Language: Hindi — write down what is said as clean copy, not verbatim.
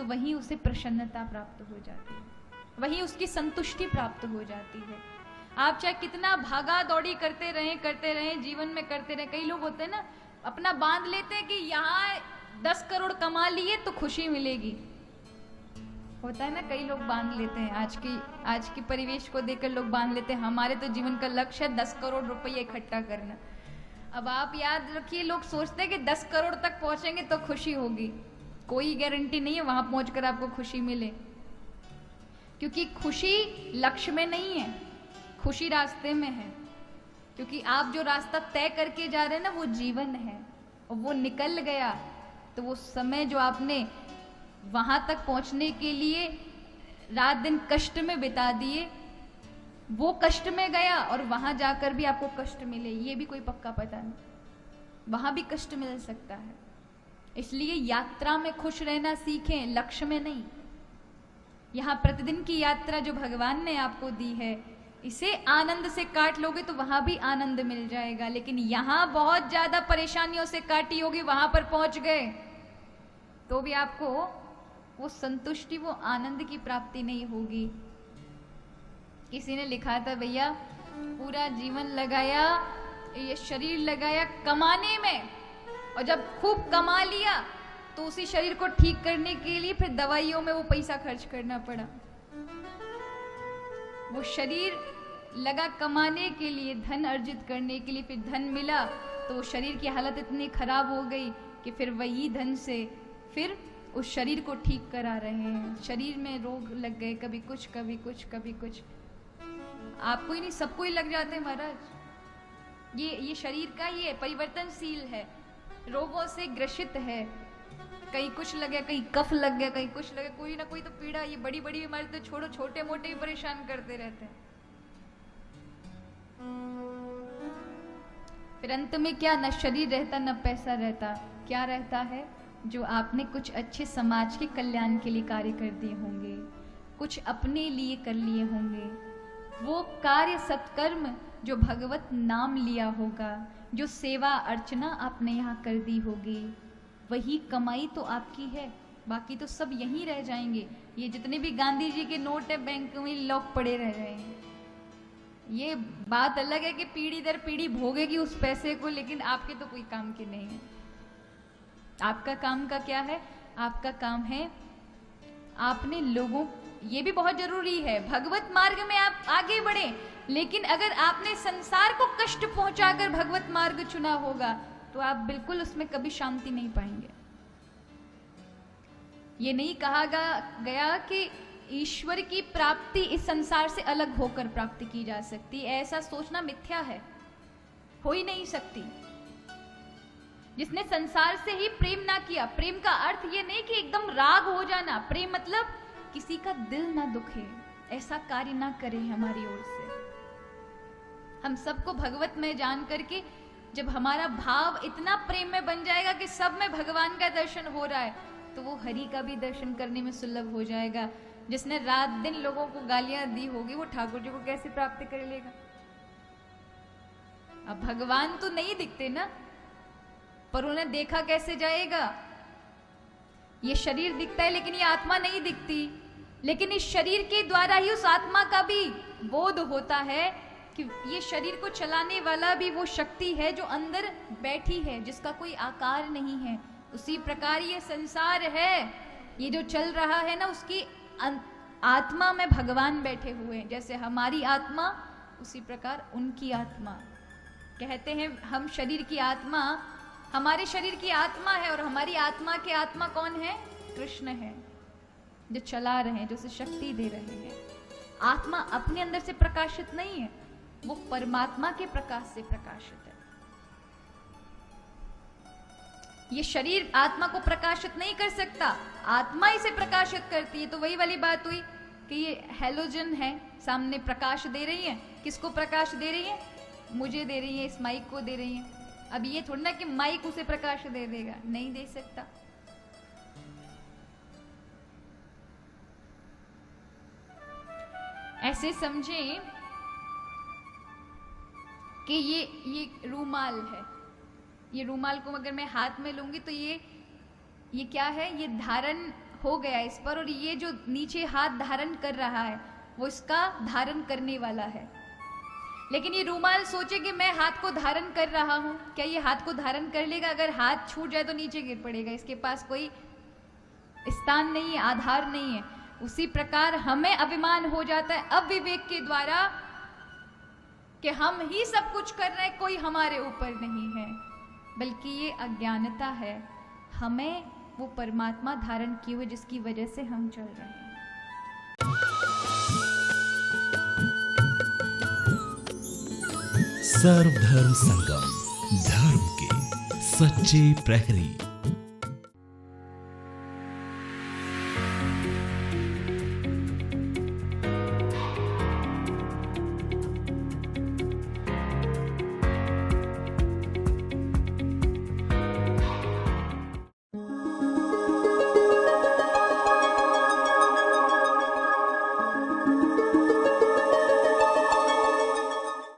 तो वहीं उसे प्रसन्नता प्राप्त हो जाती है, वहीं उसकी संतुष्टि प्राप्त हो जाती है। आप चाहे कितना भागा दौड़ी करते रहें जीवन में करते रहें। कई लोग होते हैं ना, अपना बांध लेते हैं कि यहाँ 10 करोड़ कमा लिए तो खुशी मिलेगी। होता है ना, कई लोग बांध लेते हैं, आज की परिवेश को देखकर लोग बांध लेते हैं, हमारे तो जीवन का लक्ष्य है 10 करोड़ रुपये इकट्ठा करना। अब आप याद रखिए, लोग सोचते हैं कि 10 करोड़ तक पहुंचेंगे तो खुशी होगी। कोई गारंटी नहीं है वहां पहुंचकर आपको खुशी मिले, क्योंकि खुशी लक्ष्य में नहीं है, खुशी रास्ते में है। क्योंकि आप जो रास्ता तय करके जा रहे हैं ना, वो जीवन है, और वो निकल गया तो वो समय जो आपने वहां तक पहुंचने के लिए रात दिन कष्ट में बिता दिए, वो कष्ट में गया, और वहां जाकर भी आपको कष्ट मिले ये भी कोई पक्का पता नहीं, वहां भी कष्ट मिल सकता है। इसलिए यात्रा में खुश रहना सीखें, लक्ष्य में नहीं। यहाँ प्रतिदिन की यात्रा जो भगवान ने आपको दी है, इसे आनंद से काट लोगे तो वहां भी आनंद मिल जाएगा। लेकिन यहाँ बहुत ज्यादा परेशानियों से काटी होगी, वहां पर पहुंच गए तो भी आपको वो संतुष्टि, वो आनंद की प्राप्ति नहीं होगी। किसी ने लिखा था, भैया पूरा जीवन लगाया, ये शरीर लगाया कमाने में, और जब खूब कमा लिया तो उसी शरीर को ठीक करने के लिए फिर दवाइयों में वो पैसा खर्च करना पड़ा। वो शरीर लगा कमाने के लिए, धन अर्जित करने के लिए, फिर धन मिला तो वो शरीर की हालत इतनी खराब हो गई कि फिर वही धन से फिर उस शरीर को ठीक करा रहे हैं। शरीर में रोग लग गए, कभी कुछ कभी कुछ कभी कुछ। आपको ही नहीं, सबको ही लग जाते हैं महाराज। ये शरीर का ये परिवर्तनशील है, रोगों से ग्रसित है। कहीं कुछ लग गया, कहीं कफ लग गया, कहीं कुछ लग गया, कोई ना कोई तो पीड़ा। ये बड़ी बड़ी बीमारी तो छोड़ो, छोटे मोटे भी परेशान करते रहते हैं। फिर अंत में क्या, न शरीर रहता न पैसा रहता। क्या रहता है? जो आपने कुछ अच्छे समाज के कल्याण के लिए कार्य कर दिए होंगे, कुछ अपने लिए कर लिए होंगे, वो कार्य सत्कर्म जो भगवत नाम लिया होगा, जो सेवा अर्चना आपने यहाँ कर दी होगी, वही कमाई तो आपकी है। बाकी तो सब यहीं रह जाएंगे। ये जितने भी गांधी जी के नोट है बैंक में लॉक पड़े रह जाएंगे। ये बात अलग है कि पीढ़ी दर पीढ़ी भोगेगी उस पैसे को, लेकिन आपके तो कोई काम के नहीं है। आपका काम का क्या है? आपका काम है आपने लोगों, ये भी बहुत जरूरी है, भगवत मार्ग में आप आगे बढ़े, लेकिन अगर आपने संसार को कष्ट पहुंचाकर भगवत मार्ग चुना होगा तो आप बिल्कुल उसमें कभी शांति नहीं पाएंगे। ये नहीं कहा गया कि ईश्वर की प्राप्ति इस संसार से अलग होकर प्राप्ति की जा सकती, ऐसा सोचना मिथ्या है, हो ही नहीं सकती। जिसने संसार से ही प्रेम ना किया, प्रेम का अर्थ ये नहीं कि एकदम राग हो जाना, प्रेम मतलब किसी का दिल ना दुखे, ऐसा कार्य ना करे हमारी ओर से। हम सबको भगवत में जान करके जब हमारा भाव इतना प्रेम में बन जाएगा कि सब में भगवान का दर्शन हो रहा है, तो वो हरि का भी दर्शन करने में सुलभ हो जाएगा। जिसने रात दिन लोगों को गालियां दी होगी, वो ठाकुर जी को कैसे प्राप्त कर लेगा? अब भगवान तो नहीं दिखते ना, पर उन्हें देखा कैसे जाएगा? ये शरीर दिखता है लेकिन ये आत्मा नहीं दिखती। लेकिन इस शरीर के द्वारा ही उस आत्मा का भी बोध होता है कि ये शरीर को चलाने वाला भी वो शक्ति है जो अंदर बैठी है, जिसका कोई आकार नहीं है। उसी प्रकार ये संसार है, ये जो चल रहा है ना, उसकी आत्मा में भगवान बैठे हुए हैं। जैसे हमारी आत्मा, उसी प्रकार उनकी आत्मा। कहते हैं हम शरीर की आत्मा, हमारे शरीर की आत्मा है, और हमारी आत्मा के आत्मा कौन है? कृष्ण है, जो चला रहे हैं, जो उसे शक्ति दे रहे हैं। आत्मा अपने अंदर से प्रकाशित नहीं है, वो परमात्मा के प्रकाश से प्रकाशित है। ये शरीर आत्मा को प्रकाशित नहीं कर सकता, आत्मा इसे प्रकाशित करती है। तो वही वाली बात हुई कि ये हैलोजन है, सामने प्रकाश दे रही है। किसको प्रकाश दे रही है? मुझे दे रही है, इस माइक को दे रही है। अब ये थोड़ा ना कि माइक उसे प्रकाश दे देगा, नहीं दे सकता। ऐसे समझें कि ये रूमाल है। ये रूमाल को अगर मैं हाथ में लूंगी तो ये क्या है? ये धारण हो गया इस पर, और ये जो नीचे हाथ धारण कर रहा है वो इसका धारण करने वाला है। लेकिन ये रूमाल सोचे कि मैं हाथ को धारण कर रहा हूं, क्या ये हाथ को धारण कर लेगा? अगर हाथ छूट जाए तो नीचे गिर पड़ेगा, इसके पास कोई स्थान नहीं है, आधार नहीं है। उसी प्रकार हमें अभिमान हो जाता है अविवेक के द्वारा कि हम ही सब कुछ कर रहे हैं, कोई हमारे ऊपर नहीं है, बल्कि ये अज्ञानता है। हमें वो परमात्मा धारण किए हुए जिसकी वजह से हम चल रहे हैं। सर्वधर्म संगम, धर्म के सच्चे प्रहरी।